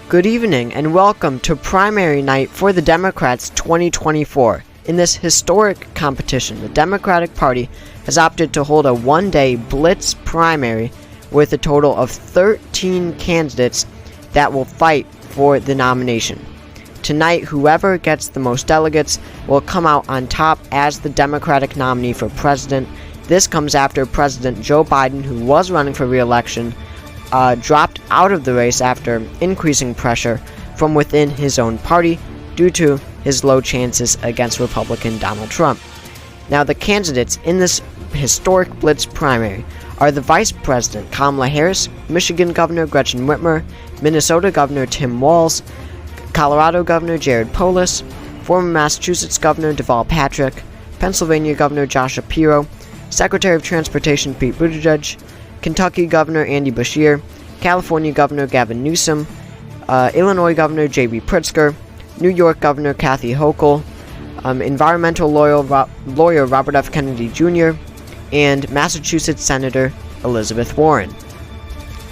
Good evening and welcome to primary night for the Democrats 2024. In this historic competition, the Democratic Party has opted to hold a one-day Blitz primary with a total of 13 candidates that will fight for the nomination. Tonight, whoever gets the most delegates will come out on top as the Democratic nominee for president. This comes after President Joe Biden, who was running for re-election, dropped out of the race after increasing pressure from within his own party due to his low chances against Republican Donald Trump. Now, the candidates in this historic Blitz primary are the Vice President Kamala Harris, Michigan Governor Gretchen Whitmer, Minnesota Governor Tim Walz, Colorado Governor Jared Polis, former Massachusetts Governor Deval Patrick, Pennsylvania Governor Josh Shapiro, Secretary of Transportation Pete Buttigieg, Kentucky Governor Andy Beshear, California Governor Gavin Newsom, Illinois Governor J.B. Pritzker, New York Governor Kathy Hochul, environmental lawyer Robert F. Kennedy Jr., and Massachusetts Senator Elizabeth Warren.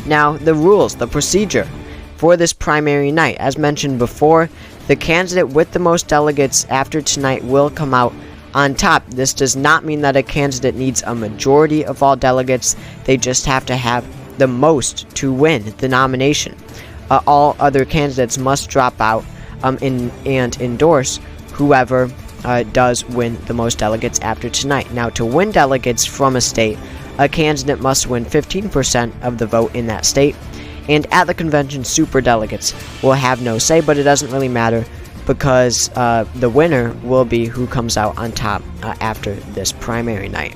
Now, the rules, the procedure for this primary night. As mentioned before, the candidate with the most delegates after tonight will come out on top. This does not mean that a candidate needs a majority of all delegates. They just have to have the most to win the nomination. All other candidates must drop out and endorse whoever does win the most delegates after tonight. Now, to win delegates from a state, a candidate must win 15% of the vote in that state. And at the convention, superdelegates will have no say, but it doesn't really matter because the winner will be who comes out on top after this primary night.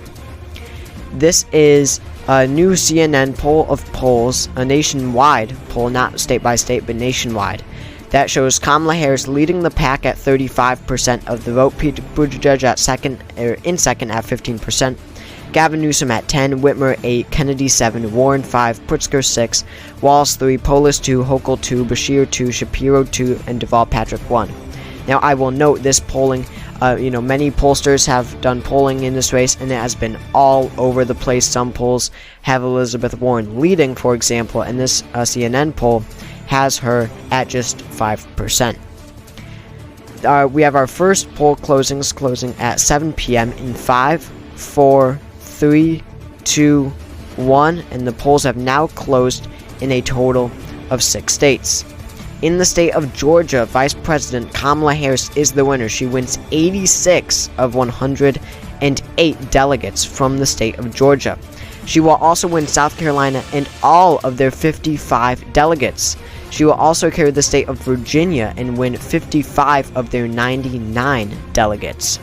This is a new CNN poll of polls, a nationwide poll, not state by state, but nationwide, that shows Kamala Harris leading the pack at 35% of the vote, Pete Buttigieg in second at 15%, Gavin Newsom at 10, Whitmer 8, Kennedy 7, Warren 5, Pritzker 6, Walz 3, Polis 2, Hochul 2, Beshear 2, Shapiro 2, and Deval Patrick 1. Now, I will note this polling, many pollsters have done polling in this race, and it has been all over the place. Some polls have Elizabeth Warren leading, for example, and this CNN poll has her at just 5%. We have our first poll closing at 7 p.m. in 5, 4, 3, 2, 1, and the polls have now closed in a total of 6 states. In the state of Georgia, Vice President Kamala Harris is the winner. She wins 86 of 108 delegates from the state of Georgia. She will also win South Carolina and all of their 55 delegates. She will also carry the state of Virginia and win 55 of their 99 delegates.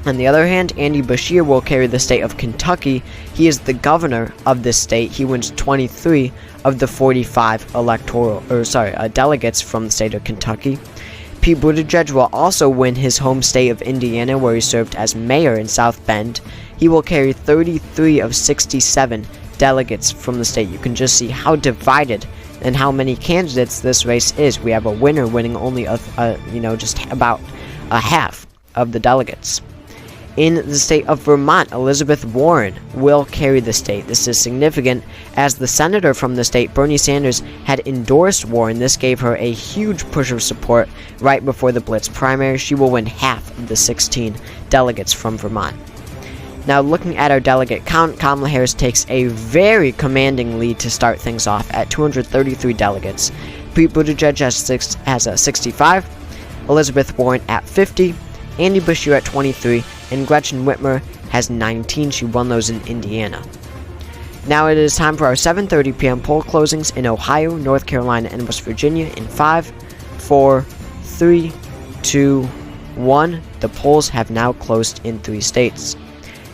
On the other hand, Andy Beshear will carry the state of Kentucky. He is the governor of this state. He wins 23 of the 45 delegates from the state of Kentucky. Pete Buttigieg will also win his home state of Indiana, where he served as mayor in South Bend. He will carry 33 of 67 delegates from the state. You can just see how divided and how many candidates this race is. We have a winner winning only just about a half of the delegates. In the state of Vermont, Elizabeth Warren will carry the state. This is significant as the senator from the state, Bernie Sanders, had endorsed Warren. This gave her a huge push of support right before the Blitz primary. She will win half of the 16 delegates from Vermont. Now, looking at our delegate count, Kamala Harris takes a very commanding lead to start things off at 233 delegates. Pete Buttigieg has 65, Elizabeth Warren at 50, Andy Beshear at 23, and Gretchen Whitmer has 19. She won those in Indiana. Now it is time for our 7:30 p.m. poll closings in Ohio, North Carolina, and West Virginia in 5, 4, 3, 2, 1. The polls have now closed in 3 states.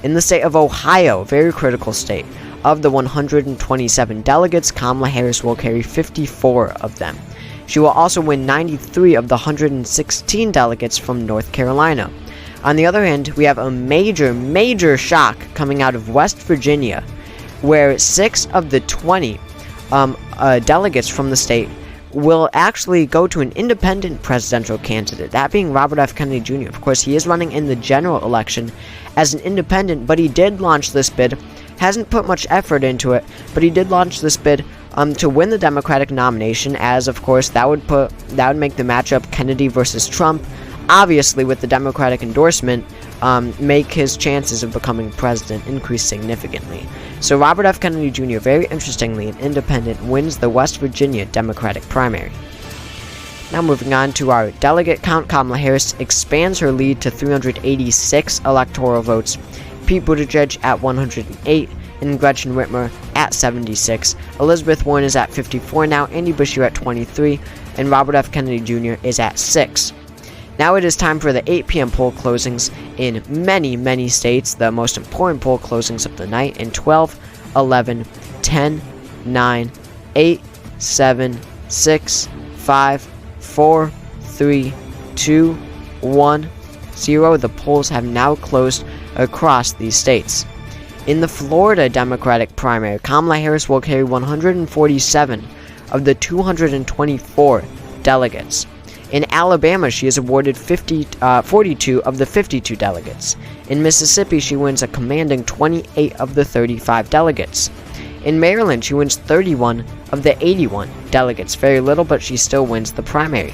In the state of Ohio, very critical state, of the 127 delegates, Kamala Harris will carry 54 of them. She will also win 93 of the 116 delegates from North Carolina. On the other hand, we have a major shock coming out of West Virginia, where 6 of the 20 delegates from the state will actually go to an independent presidential candidate, that being Robert F. Kennedy Jr. Of course, he is running in the general election as an independent, but he did launch this bid. Hasn't put much effort into it, but he did launch this bid to win the Democratic nomination, as of course that would make the matchup Kennedy versus Trump, obviously with the Democratic endorsement, make his chances of becoming president increase significantly. So Robert F. Kennedy Jr., very interestingly, an independent, wins the West Virginia Democratic primary. Now moving on to our delegate count, Kamala Harris expands her lead to 386 electoral votes, Pete Buttigieg at 108, and Gretchen Whitmer at 76. Elizabeth Warren is at 54 now, Andy Beshear at 23, and Robert F. Kennedy Jr. is at 6. Now it is time for the 8 p.m. poll closings in many states, the most important poll closings of the night in 12, 11, 10, 9, 8, 7, 6, 5, 4, 3, 2, 1, 0. The polls have now closed across these states. In the Florida Democratic primary, Kamala Harris will carry 147 of the 224 delegates. In Alabama, she is awarded 42 of the 52 delegates. In Mississippi, she wins a commanding 28 of the 35 delegates. In Maryland, she wins 31 of the 81 delegates. Very little, but she still wins the primary.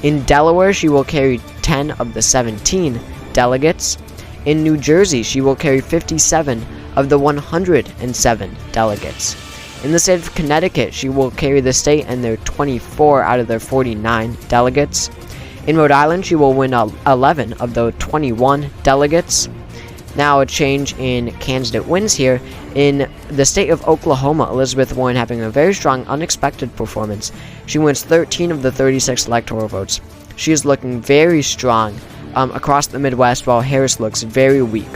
In Delaware, she will carry 10 of the 17 delegates. In New Jersey, she will carry 57 of the 107 delegates. In the state of Connecticut, she will carry the state and their 24 out of their 49 delegates. In Rhode Island, she will win 11 of the 21 delegates. Now a change in candidate wins here. In the state of Oklahoma, Elizabeth Warren having a very strong, unexpected performance. She wins 13 of the 36 electoral votes. She is looking very strong across the Midwest, while Harris looks very weak.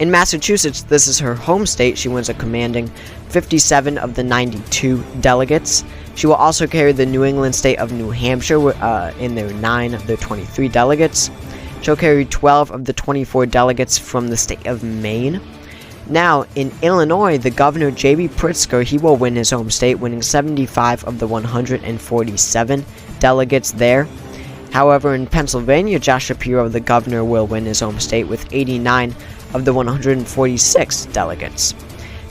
In Massachusetts, this is her home state, she wins a commanding 57 of the 92 delegates. She will also carry the New England state of New Hampshire in their 9 of their 23 delegates. She'll carry 12 of the 24 delegates from the state of Maine. Now, in Illinois, the governor, J.B. Pritzker, he will win his home state, winning 75 of the 147 delegates there. However, in Pennsylvania, Josh Shapiro, the governor, will win his home state with 89 of the 146 delegates.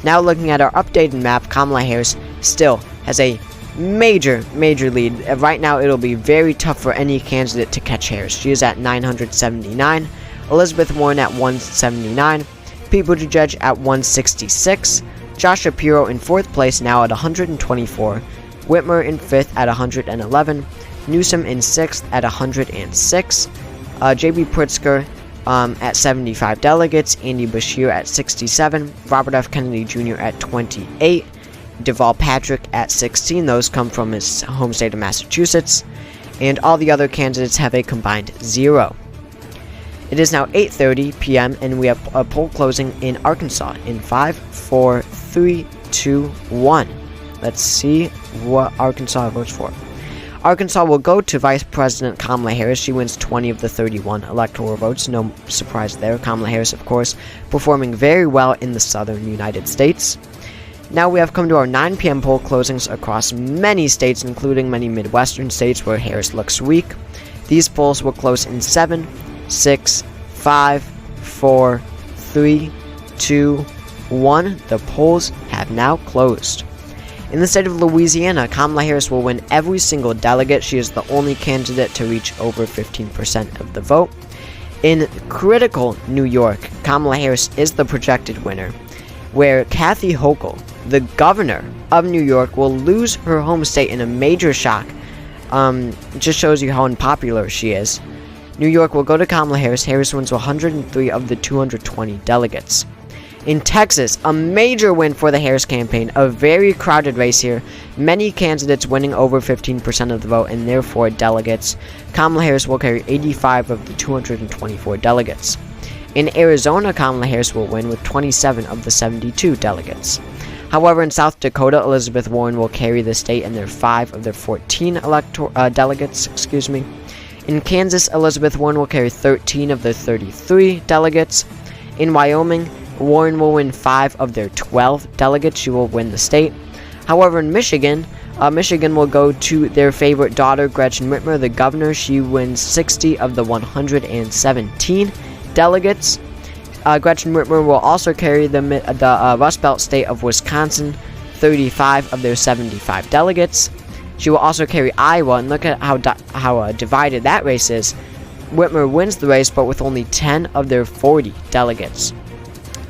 Now looking at our updated map, Kamala Harris still has a major lead. Right now, it'll be very tough for any candidate to catch Harris. She is at 979, Elizabeth Warren at 179, Pete Buttigieg at 166, Josh Shapiro in 4th place now at 124, Whitmer in 5th at 111, Newsom in 6th at 106, J.B. Pritzker at 75 delegates, Andy Beshear at 67, Robert F. Kennedy Jr. at 28, Deval Patrick at 16, those come from his home state of Massachusetts, and all the other candidates have a combined 0. It is now 8:30 p.m. and we have a poll closing in Arkansas in 5, 4, 3, 2, 1. Let's see what Arkansas votes for. Arkansas will go to Vice President Kamala Harris. She wins 20 of the 31 electoral votes. No surprise there. Kamala Harris, of course, performing very well in the southern United States. Now we have come to our 9 p.m. poll closings across many states, including many Midwestern states where Harris looks weak. These polls will close in 7, 6, 5, 4, 3, 2, 1. The polls have now closed. In the state of Louisiana, Kamala Harris will win every single delegate. She is the only candidate to reach over 15% of the vote. In critical New York, Kamala Harris is the projected winner, where Kathy Hochul, the governor of New York, will lose her home state in a major shock. It just shows you how unpopular she is. New York will go to Kamala Harris. Harris wins 103 of the 220 delegates. In Texas, a major win for the Harris campaign, a very crowded race here, many candidates winning over 15% of the vote and therefore delegates. Kamala Harris will carry 85 of the 224 delegates. In Arizona, Kamala Harris will win with 27 of the 72 delegates. However, in South Dakota, Elizabeth Warren will carry the state and their 5 of their 14 delegates. In Kansas, Elizabeth Warren will carry 13 of the 33 delegates. In Wyoming, Warren will win 5 of their 12 delegates. She will win the state. However, in Michigan, Michigan will go to their favorite daughter, Gretchen Whitmer, the governor. She wins 60 of the 117 delegates. Gretchen Whitmer will also carry the Rust Belt state of Wisconsin, 35 of their 75 delegates. She will also carry Iowa, and look at how divided that race is. Whitmer wins the race, but with only 10 of their 40 delegates.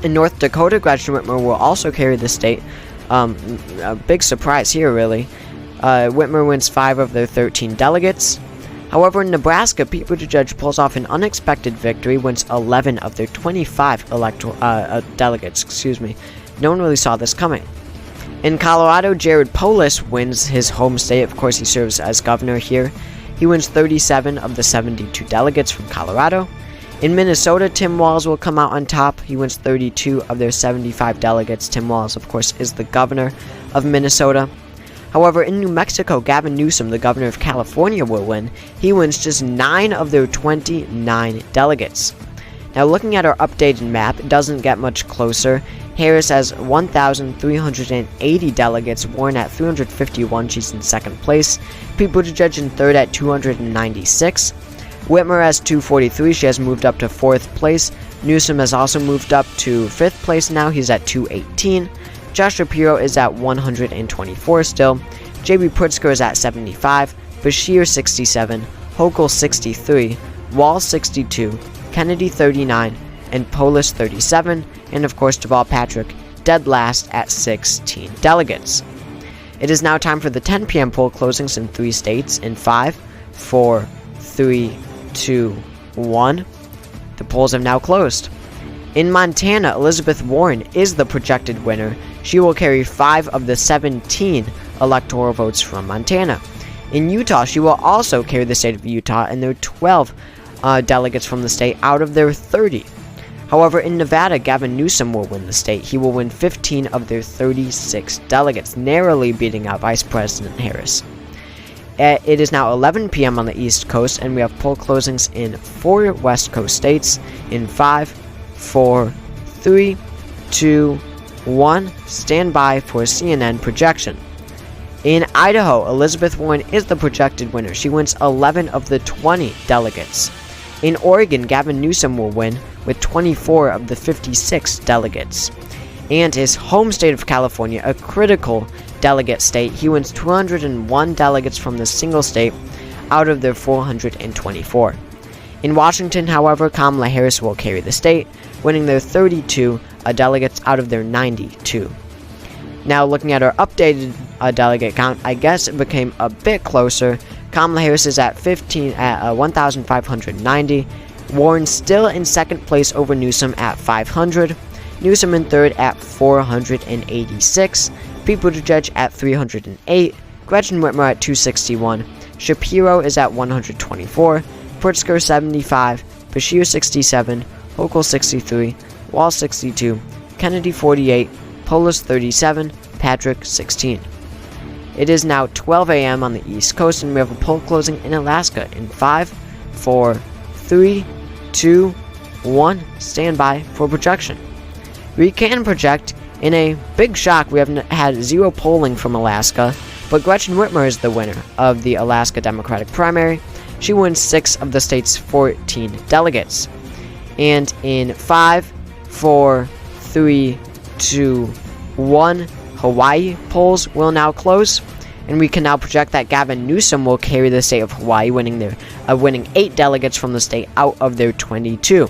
In North Dakota, Gretchen Whitmer will also carry the state. A big surprise here, really. Whitmer wins 5 of their 13 delegates. However, in Nebraska, Pete Buttigieg pulls off an unexpected victory, wins 11 of their 25 delegates. No one really saw this coming. In Colorado, Jared Polis wins his home state. Of course, he serves as governor here. He wins 37 of the 72 delegates from Colorado. In Minnesota, Tim Walz will come out on top. He wins 32 of their 75 delegates. Tim Walz, of course, is the governor of Minnesota. However, in New Mexico, Gavin Newsom, the governor of California, will win. He wins just 9 of their 29 delegates. Now, looking at our updated map, it doesn't get much closer. Harris has 1,380 delegates, Warren at 351, she's in second place. Pete Buttigieg in third at 296. Whitmer has 243, she has moved up to 4th place. Newsom has also moved up to 5th place now, he's at 218. Josh Shapiro is at 124 still. J.B. Pritzker is at 75. Bashir 67. Hochul 63. Wall 62. Kennedy 39. And Polis 37. And of course Deval Patrick dead last at 16 delegates. It is now time for the 10 p.m. poll closings in 3 states in 5, 4, 3, 2, 1. The polls have now closed. In Montana, Elizabeth Warren is the projected winner. She will carry 5 of the 17 electoral votes from Montana. In Utah, she will also carry the state of Utah, and there are 12 delegates from the state out of their 30. However, in Nevada, Gavin Newsom will win the state. He will win 15 of their 36 delegates, narrowly beating out Vice President Harris. It is now 11 p.m. on the East Coast, and we have poll closings in 4 West Coast states in 5, 4, 3, 2, 1. Stand by for CNN projection. In Idaho, Elizabeth Warren is the projected winner. She wins 11 of the 20 delegates. In Oregon, Gavin Newsom will win with 24 of the 56 delegates. And his home state of California, a critical delegate state, he wins 201 delegates from the single state out of their 424. In Washington, however, Kamala Harris will carry the state, winning their 32 delegates out of their 92. Now, looking at our updated delegate count, I guess it became a bit closer. Kamala Harris is at 1,590. Warren still in second place over Newsom at 500. Newsom in third at 486. Pete Buttigieg at 308. Gretchen Whitmer at 261. Shapiro is at 124. Pritzker 75. Bashir 67. Hochul 63. Wall 62. Kennedy 48. Polis 37. Patrick 16. It is now 12 a.m. on the East Coast, and we have a poll closing in Alaska in 5, 4, 3, 2, 1. Stand by for projection. We can project in a big shock. We have had 0 polling from Alaska, but Gretchen Whitmer is the winner of the Alaska Democratic primary. She wins 6 of the state's 14 delegates. And in 5, 4, 3, 2, 1, Hawaii polls will now close, and we can now project that Gavin Newsom will carry the state of Hawaii, winning 8 delegates from the state out of their 22.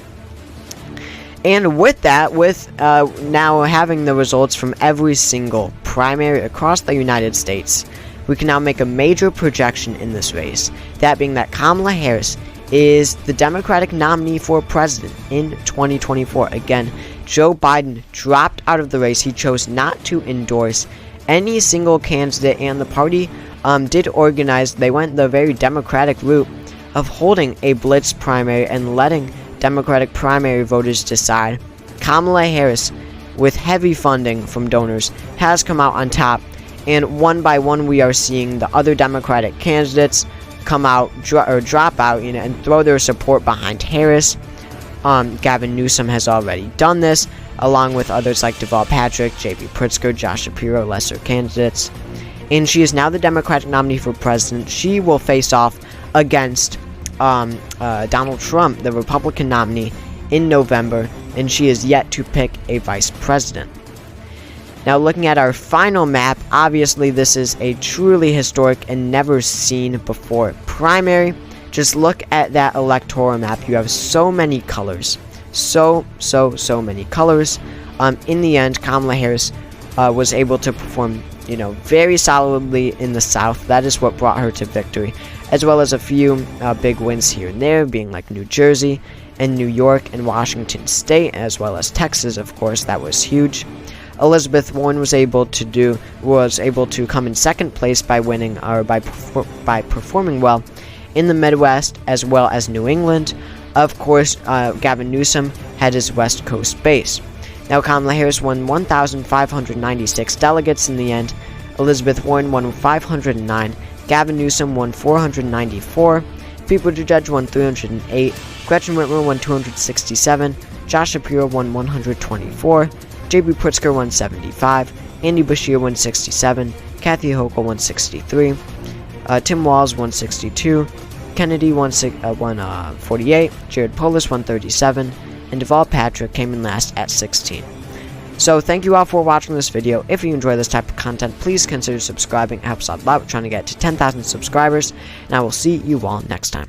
And with that, now having the results from every single primary across the United States, we can now make a major projection in this race, that being that Kamala Harris is the Democratic nominee for president in 2024. Again, Joe Biden dropped out of the race. He chose not to endorse any single candidate, and the party did organize. They went the very Democratic route of holding a Blitz primary and letting Democratic primary voters decide. Kamala Harris, with heavy funding from donors, has come out on top, and one by one we are seeing the other Democratic candidates come out or drop out, and throw their support behind Harris. Gavin Newsom has already done this, along with others like Deval Patrick, J.B. Pritzker, Josh Shapiro, lesser candidates. and she is now the Democratic nominee for president. She will face off against Donald Trump, the Republican nominee, in November, and she is yet to pick a vice president. Now, looking at our final map, obviously this is a truly historic and never seen before primary. Just look at that electoral map. You have so many colors. So many colors. In the end, Kamala Harris was able to perform, very solidly in the South. That is what brought her to victory, as well as a few big wins here and there, being like New Jersey and New York and Washington State, as well as Texas, of course. That was huge. Elizabeth Warren was able to come in second place by winning, or by performing well in the Midwest as well as New England. Of course, Gavin Newsom had his West Coast base. Now, Kamala Harris won 1,596 delegates in the end. Elizabeth Warren won 509. Gavin Newsom won 494. Pete Buttigieg won 308. Gretchen Whitmer won 267. Josh Shapiro won 124. J.B. Pritzker won 75. Andy Beshear won 67. Kathy Hochul won 63. Tim Walz won 62. Kennedy won 48. Jared Polis won 37. And Deval Patrick came in last at 16. So thank you all for watching this video. If you enjoy this type of content, please consider subscribing. It helps out a lot. We're trying to get to 10,000 subscribers. And I will see you all next time.